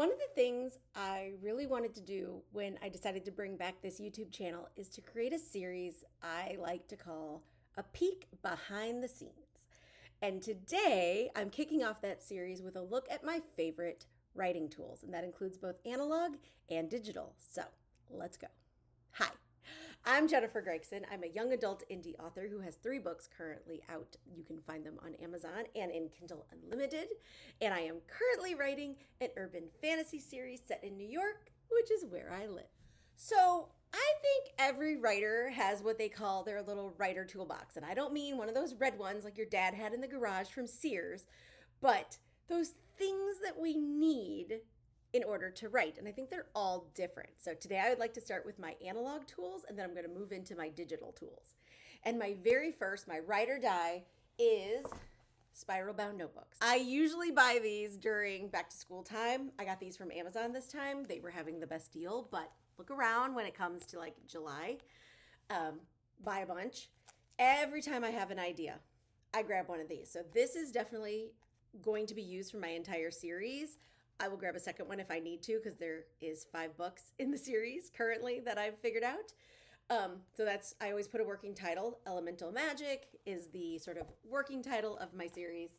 One of the things I really wanted to do when I decided to bring back this YouTube channel is to create a series I like to call A Peek Behind the Scenes. And today I'm kicking off that series with a look at my favorite writing tools, and that includes both analog and digital. So let's go. Hi. I'm Jennifer Gregson. I'm a young adult indie author who has 3 books currently out. You can find them on Amazon and in Kindle Unlimited. And I am currently writing an urban fantasy series set in New York, which is where I live. So I think every writer has what they call their little writer toolbox. And I don't mean one of those red ones like your dad had in the garage from Sears, but those things that we need in order to write. And I think they're all different. So today I would like to start with my analog tools, and then I'm going to move into my digital tools. And my very first, my ride or die, is spiral bound notebooks. I usually buy these during back to school time. I got these from Amazon this time. They were having the best deal, but look around when it comes to like July. Buy a bunch. Every time I have an idea, I grab one of these. So this is definitely going to be used for my entire series. I will grab a second one if I need to, because there is 5 books in the series currently that I've figured out. I always put a working title. Elemental Magic is the sort of working title of my series.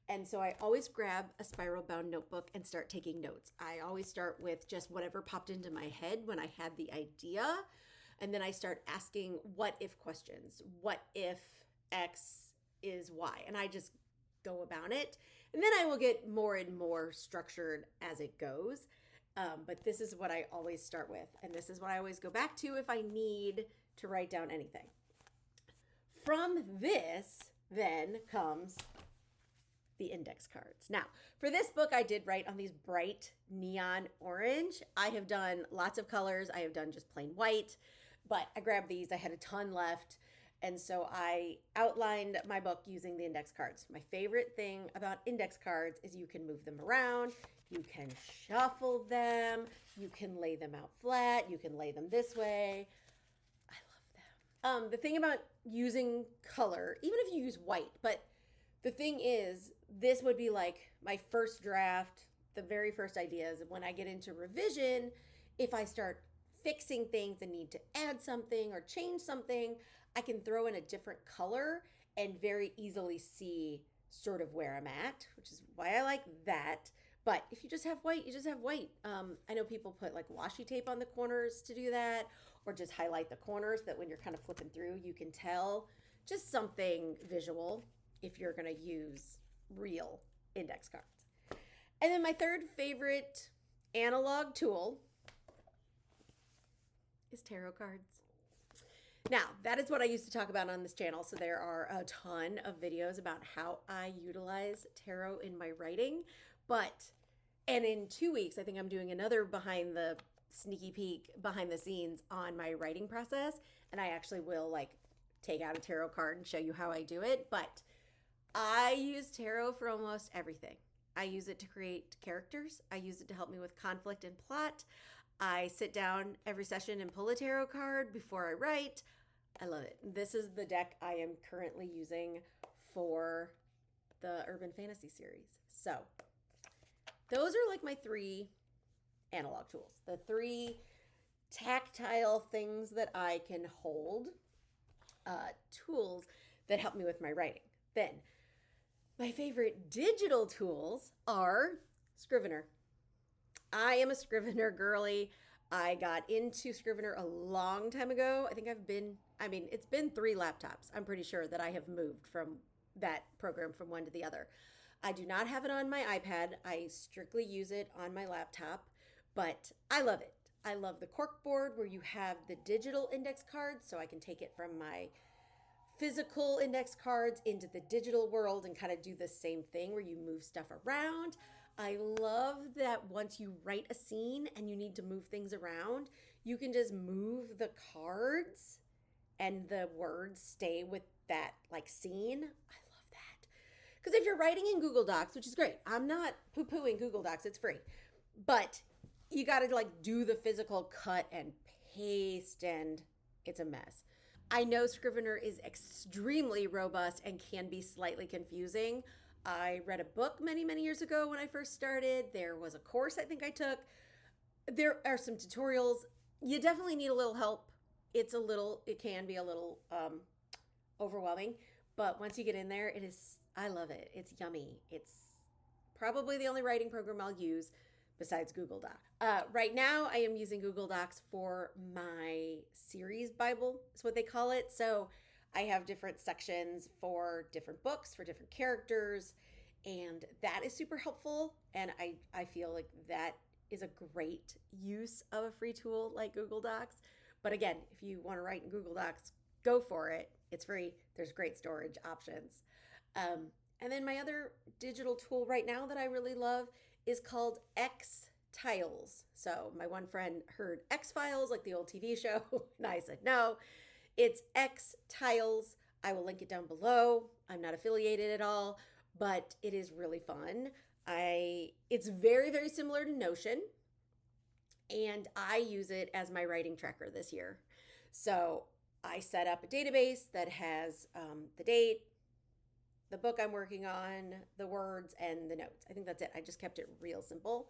And so I always grab a spiral bound notebook and start taking notes. I always start with just whatever popped into my head when I had the idea. And then I start asking what if questions. What if X is Y? And I just go about it. And then I will get more and more structured as it goes. But this is what I always start with. And this is what I always go back to if I need to write down anything. From this then comes the index cards. Now, for this book, I did write on these bright neon orange. I have done lots of colors. I have done just plain white, but I grabbed these. I had a ton left. And so I outlined my book using the index cards. My favorite thing about index cards is you can move them around, you can shuffle them, you can lay them out flat, you can lay them this way. I love them. The thing about using color, even if you use white, but the thing is, this would be like my first draft, the very first ideas. When I get into revision, if I start fixing things and need to add something or change something, I can throw in a different color and very easily see sort of where I'm at, which is why I like that. But if you just have white, you just have white. I know people put like washi tape on the corners to do that, or just highlight the corners that when you're kind of flipping through, you can tell. Just something visual if you're going to use real index cards. And then my third favorite analog tool is tarot cards. Now, that is what I used to talk about on this channel. So there are a ton of videos about how I utilize tarot in my writing. And in 2 weeks, I think I'm doing another behind the sneaky peek behind the scenes on my writing process. And I actually will like take out a tarot card and show you how I do it. But I use tarot for almost everything. I use it to create characters. I use it to help me with conflict and plot. I sit down every session and pull a tarot card before I write. I love it. This is the deck I am currently using for the Urban Fantasy series. So those are like my 3 analog tools, the 3 tactile things that I can hold, tools that help me with my writing. Then my favorite digital tools are Scrivener. I am a Scrivener girly. I got into Scrivener a long time ago. I think it's been 3 laptops. I'm pretty sure that I have moved from that program from one to the other. I do not have it on my iPad. I strictly use it on my laptop, but I love it. I love the corkboard where you have the digital index cards, so I can take it from my physical index cards into the digital world and kind of do the same thing where you move stuff around. I love that once you write a scene and you need to move things around, you can just move the cards and the words stay with that like scene. I love that. Because if you're writing in Google Docs, which is great, I'm not poo-pooing Google Docs, it's free. But you got to like do the physical cut and paste, and it's a mess. I know Scrivener is extremely robust and can be slightly confusing. I read a book many, many years ago when I first started. There was a course I think I took. There are some tutorials. You definitely need a little help. It can be a little overwhelming, but once you get in there, I love it. It's yummy. It's probably the only writing program I'll use besides Google Doc. Right now, I am using Google Docs for my series Bible, is what they call it. So I have different sections for different books, for different characters, and that is super helpful. And I feel like that is a great use of a free tool like Google Docs. But again, if you want to write in Google Docs, go for it. It's free. There's great storage options. And then my other digital tool right now that I really love is called X Tiles. So my one friend heard X Files, like the old TV show, and I said no. It's X Tiles. I will link it down below. I'm not affiliated at all, but it is really fun. It's very, very similar to Notion, and I use it as my writing tracker this year. So I set up a database that has the date, the book I'm working on, the words, and the notes. I think that's it. I just kept it real simple.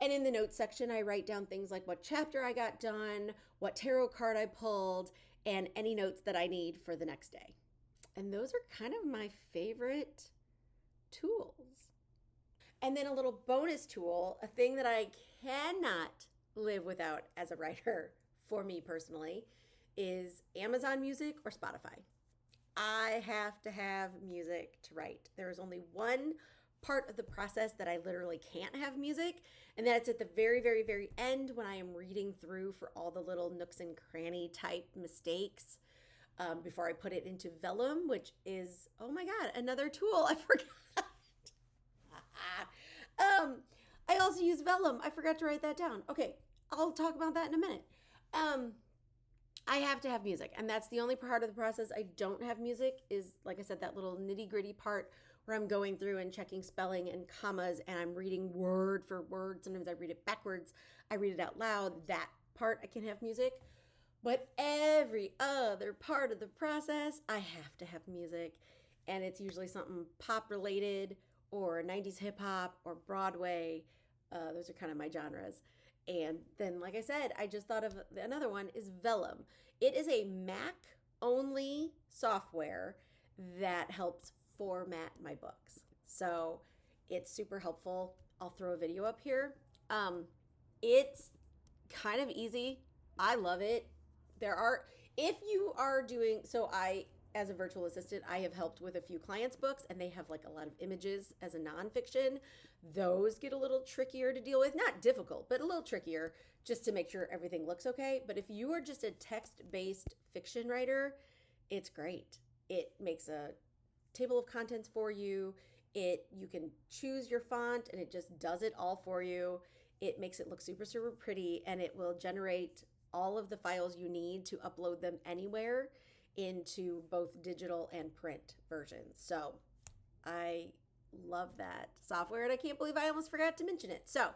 And in the notes section, I write down things like what chapter I got done, what tarot card I pulled, and any notes that I need for the next day. And those are kind of my favorite tools. And then a little bonus tool, a thing that I cannot live without as a writer for me personally, is Amazon Music or Spotify. I have to have music to write. There is only one part of the process that I literally can't have music, and that's at the very, very, very end when I am reading through for all the little nooks and cranny type mistakes before I put it into Vellum, which is, oh my God, another tool I forgot. I also use Vellum. I forgot to write that down. Okay, I'll talk about that in a minute. I have to have music, and that's the only part of the process I don't have music is, like I said, that little nitty-gritty part where I'm going through and checking spelling and commas, and I'm reading word for word. Sometimes I read it backwards. I read it out loud. That part I can have music. But every other part of the process, I have to have music, and it's usually something pop-related or 90s hip-hop or Broadway. Those are kind of my genres. And then, like I said, I just thought of another one is Vellum. It is a Mac-only software that helps format my books. So it's super helpful. I'll throw a video up here. It's kind of easy. I love it. If you are doing, as a virtual assistant, I have helped with a few clients' books, and they have like a lot of images as a nonfiction. Those get a little trickier to deal with. Not difficult, but a little trickier just to make sure everything looks okay. But if you are just a text-based fiction writer, it's great. It makes a table of contents for you. You can choose your font, and it just does it all for you. It makes it look super, super pretty, and it will generate all of the files you need to upload them anywhere into both digital and print versions. So I love that software, and I can't believe I almost forgot to mention it. So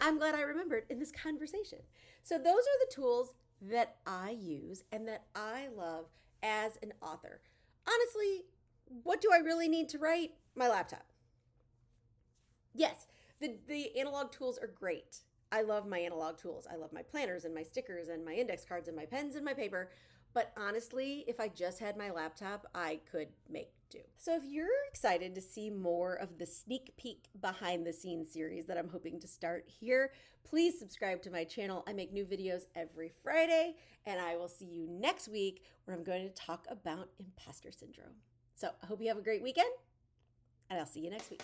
I'm glad I remembered in this conversation. So those are the tools that I use and that I love as an author. Honestly, what do I really need to write? My laptop. Yes, the analog tools are great. I love my analog tools. I love my planners and my stickers and my index cards and my pens and my paper. But honestly, if I just had my laptop, I could make do. So if you're excited to see more of the sneak peek behind the scenes series that I'm hoping to start here, please subscribe to my channel. I make new videos every Friday, and I will see you next week where I'm going to talk about imposter syndrome. So I hope you have a great weekend, and I'll see you next week.